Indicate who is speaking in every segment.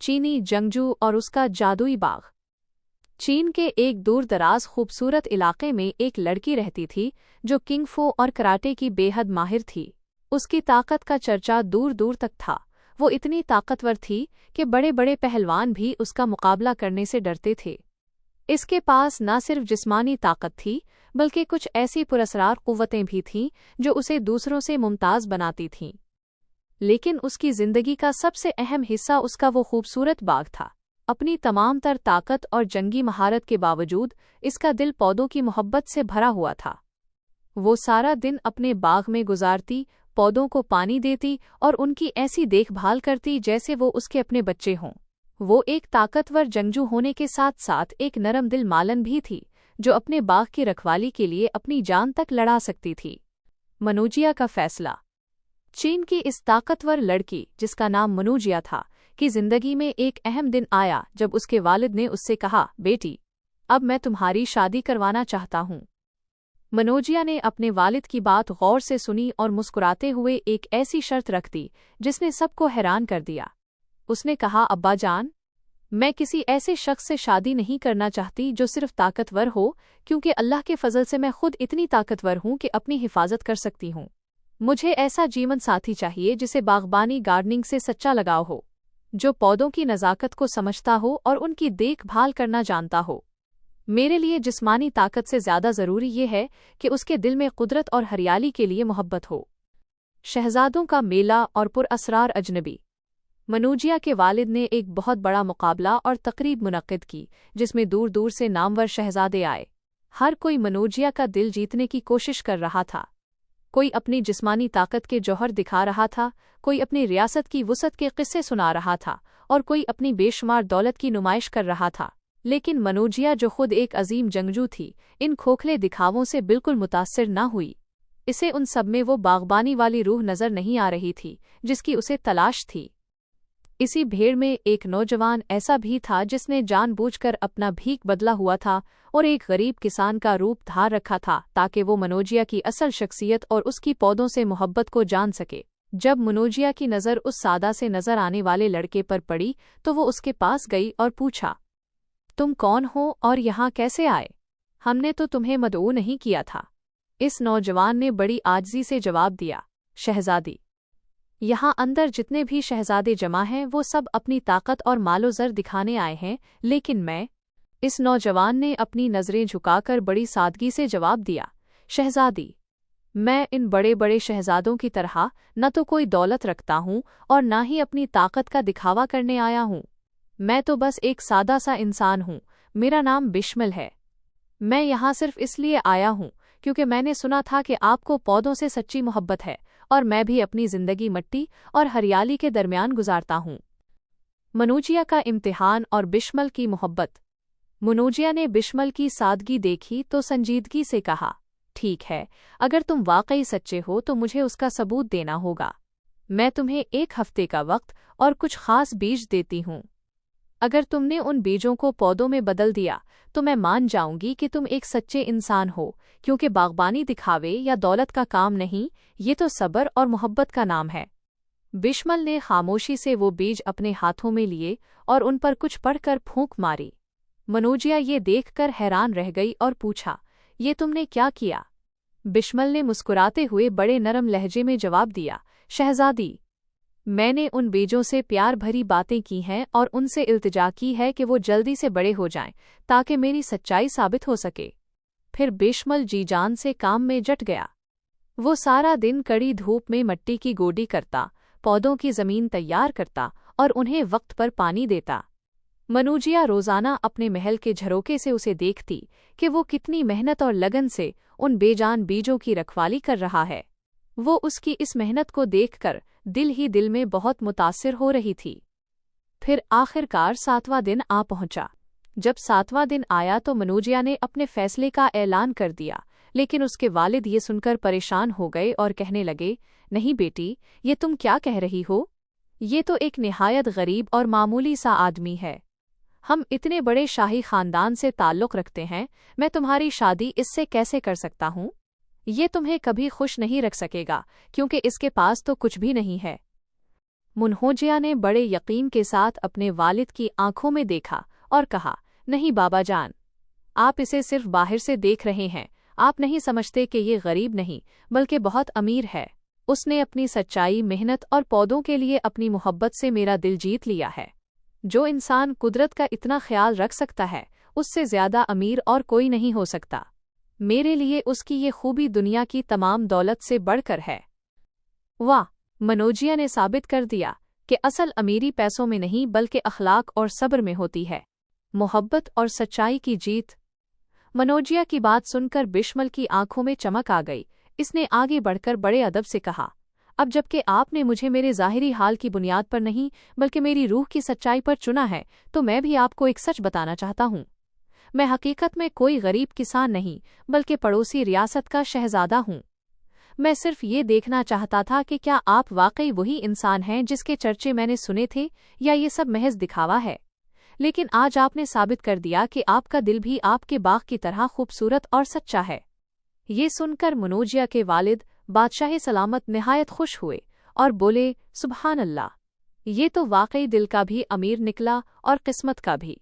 Speaker 1: चीनी जंगजू और उसका जादुई बाग। चीन के एक दूर दराज खूबसूरत इलाके में एक लड़की रहती थी जो किंगफू और कराटे की बेहद माहिर थी। उसकी ताकत का चर्चा दूर दूर तक था। वो इतनी ताकतवर थी कि बड़े बड़े पहलवान भी उसका मुकाबला करने से डरते थे। इसके पास न सिर्फ जिस्मानी ताकत थी बल्कि कुछ ऐसी पुरस्कार कुव्वतें भी थीं जो उसे दूसरों से मुमताज बनाती थीं। लेकिन उसकी जिंदगी का सबसे अहम हिस्सा उसका वो खूबसूरत बाग था। अपनी तमाम तर ताकत और जंगी महारत के बावजूद इसका दिल पौधों की मोहब्बत से भरा हुआ था। वो सारा दिन अपने बाग में गुजारती, पौधों को पानी देती और उनकी ऐसी देखभाल करती जैसे वो उसके अपने बच्चे हों। वो एक ताकतवर जंगजू होने के साथ साथ एक नरम दिल मालन भी थी जो अपने बाग की रखवाली के लिए अपनी जान तक लड़ा सकती थी। मनूजिया का फैसला। चीन की इस ताकतवर लड़की, जिसका नाम मनूजिया था, की जिंदगी में एक अहम दिन आया जब उसके वालिद ने उससे कहा, बेटी, अब मैं तुम्हारी शादी करवाना चाहता हूँ। मनोजिया ने अपने वालिद की बात गौर से सुनी और मुस्कुराते हुए एक ऐसी शर्त रख दी जिसने सबको हैरान कर दिया। उसने कहा, अब्बा जान, मैं किसी ऐसे शख्स से शादी नहीं करना चाहती जो सिर्फ ताकतवर हो, क्योंकि अल्लाह के फजल से मैं खुद इतनी ताकतवर हूँ कि अपनी हिफाजत कर सकती हूँ। मुझे ऐसा जीवन साथी चाहिए जिसे बागबानी गार्डनिंग से सच्चा लगाव हो, जो पौधों की नज़ाकत को समझता हो और उनकी देखभाल करना जानता हो। मेरे लिए जिस्मानी ताकत से ज़्यादा ज़रूरी ये है कि उसके दिल में कुदरत और हरियाली के लिए मोहब्बत हो। शहजादों का मेला और पुरअसरार अजनबी। मनूजिया के वालिद ने एक बहुत बड़ा मुकाबला और तकरीब मुनक्किद की जिसमें दूर दूर से नामवर शहजादे आए। हर कोई मनूजिया का दिल जीतने की कोशिश कर रहा था। कोई अपनी जिस्मानी ताकत के जौहर दिखा रहा था, कोई अपनी रियासत की वुसअत के किस्से सुना रहा था और कोई अपनी बेशुमार दौलत की नुमाइश कर रहा था। लेकिन मनूजिया, जो खुद एक अजीम जंगजू थी, इन खोखले दिखावों से बिल्कुल मुतासिर न हुई। इसे उन सब में वो बागबानी वाली रूह नजर नहीं आ रही थी जिसकी उसे तलाश थी। इसी भीड़ में एक नौजवान ऐसा भी था जिसने जानबूझकर अपना भीख बदला हुआ था और एक गरीब किसान का रूप धार रखा था ताकि वो मनोजिया की असल शख्सियत और उसकी पौधों से मोहब्बत को जान सके। जब मनोजिया की नज़र उस सादा से नजर आने वाले लड़के पर पड़ी तो वो उसके पास गई और पूछा, तुम कौन हो और यहाँ कैसे आए? हमने तो तुम्हें मदऊ नहीं किया था। इस नौजवान ने बड़ी आजिज़ी से जवाब दिया, शहजादी, यहाँ अंदर जितने भी शहजादे जमा हैं वो सब अपनी ताकत और मालो ज़र दिखाने आए हैं, लेकिन मैं। इस नौजवान ने अपनी नज़रें झुकाकर बड़ी सादगी से जवाब दिया, शहजादी, मैं इन बड़े बड़े शहजादों की तरह न तो कोई दौलत रखता हूँ और न ही अपनी ताकत का दिखावा करने आया हूँ। मैं तो बस एक सादा सा इंसान हूँ। मेरा नाम बिस्मिल है। मैं यहाँ सिर्फ इसलिए आया हूँ क्योंकि मैंने सुना था कि आपको पौधों से सच्ची मोहब्बत है और मैं भी अपनी जिंदगी मिट्टी और हरियाली के दरमियान गुजारता हूँ। मनूजिया का इम्तिहान और बिस्मिल की मोहब्बत। मनूजिया ने बिस्मिल की सादगी देखी तो संजीदगी से कहा, ठीक है, अगर तुम वाकई सच्चे हो तो मुझे उसका सबूत देना होगा। मैं तुम्हें 1 हफ्ते का वक्त और कुछ खास बीज देती हूँ। अगर तुमने उन बीजों को पौधों में बदल दिया तो मैं मान जाऊंगी कि तुम एक सच्चे इंसान हो, क्योंकि बागबानी दिखावे या दौलत का काम नहीं, ये तो सब्र और मोहब्बत का नाम है। बिस्मिल ने खामोशी से वो बीज अपने हाथों में लिए और उन पर कुछ पढ़कर फूंक मारी। मनोजिया ये देखकर हैरान रह गई और पूछा, ये तुमने क्या किया? बिस्मिल ने मुस्कुराते हुए बड़े नरम लहजे में जवाब दिया, शहजादी, मैंने उन बीजों से प्यार भरी बातें की हैं और उनसे इल्तिजा की है कि वो जल्दी से बड़े हो जाएं ताकि मेरी सच्चाई साबित हो सके। फिर बिस्मिल जी जान से काम में जट गया। वो सारा दिन कड़ी धूप में मिट्टी की गोडी करता, पौधों की जमीन तैयार करता और उन्हें वक्त पर पानी देता। मनूजिया रोजाना अपने महल के झरोके से उसे देखती कि वो कितनी मेहनत और लगन से उन बेजान बीजों की रखवाली कर रहा है। वो उसकी इस मेहनत को देखकर दिल ही दिल में बहुत मुतासिर हो रही थी। फिर आखिरकार 7वां दिन आ पहुंचा। जब 7वां दिन आया तो मनूजिया ने अपने फैसले का ऐलान कर दिया, लेकिन उसके वालिद ये सुनकर परेशान हो गए और कहने लगे, नहीं बेटी, ये तुम क्या कह रही हो? ये तो एक निहायत गरीब और मामूली सा आदमी है। हम इतने बड़े शाही खानदान से ताल्लुक़ रखते हैं, मैं तुम्हारी शादी इससे कैसे कर सकता हूँ? ये तुम्हें कभी खुश नहीं रख सकेगा क्योंकि इसके पास तो कुछ भी नहीं है। मुनहोजिया ने बड़े यकीन के साथ अपने वालिद की आंखों में देखा और कहा, नहीं बाबा जान, आप इसे सिर्फ बाहर से देख रहे हैं, आप नहीं समझते कि ये गरीब नहीं बल्कि बहुत अमीर है। उसने अपनी सच्चाई, मेहनत और पौधों के लिए अपनी मोहब्बत से मेरा दिल जीत लिया है। जो इंसान कुदरत का इतना ख्याल रख सकता है, उससे ज़्यादा अमीर और कोई नहीं हो सकता। मेरे लिए उसकी ये खूबी दुनिया की तमाम दौलत से बढ़कर है। वाह! मनोजिया ने साबित कर दिया कि असल अमीरी पैसों में नहीं बल्कि अखलाक और सब्र में होती है। मोहब्बत और सच्चाई की जीत। मनोजिया की बात सुनकर बिश्मल की आंखों में चमक आ गई। इसने आगे बढ़कर बड़े अदब से कहा, अब जबकि आपने मुझे मेरे ज़ाहिरी हाल की बुनियाद पर नहीं बल्कि मेरी रूह की सच्चाई पर चुना है, तो मैं भी आपको एक सच बताना चाहता हूँ। मैं हकीकत में कोई गरीब किसान नहीं बल्कि पड़ोसी रियासत का शहजादा हूँ। मैं सिर्फ ये देखना चाहता था कि क्या आप वाकई वही इंसान हैं जिसके चर्चे मैंने सुने थे, या ये सब महज दिखावा है। लेकिन आज आपने साबित कर दिया कि आपका दिल भी आपके बाग की तरह खूबसूरत और सच्चा है। ये सुनकर मनोजिया के वालिद बादशाह सलामत निहायत खुश हुए और बोले, सुबहान अल्लाह, ये तो वाकई दिल का भी अमीर निकला और किस्मत का भी।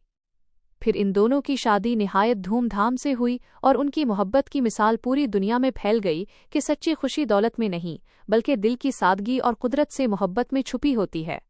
Speaker 1: फिर इन दोनों की शादी निहायत धूमधाम से हुई और उनकी मोहब्बत की मिसाल पूरी दुनिया में फैल गई कि सच्ची खुशी दौलत में नहीं बल्कि दिल की सादगी और कुदरत से मोहब्बत में छुपी होती है।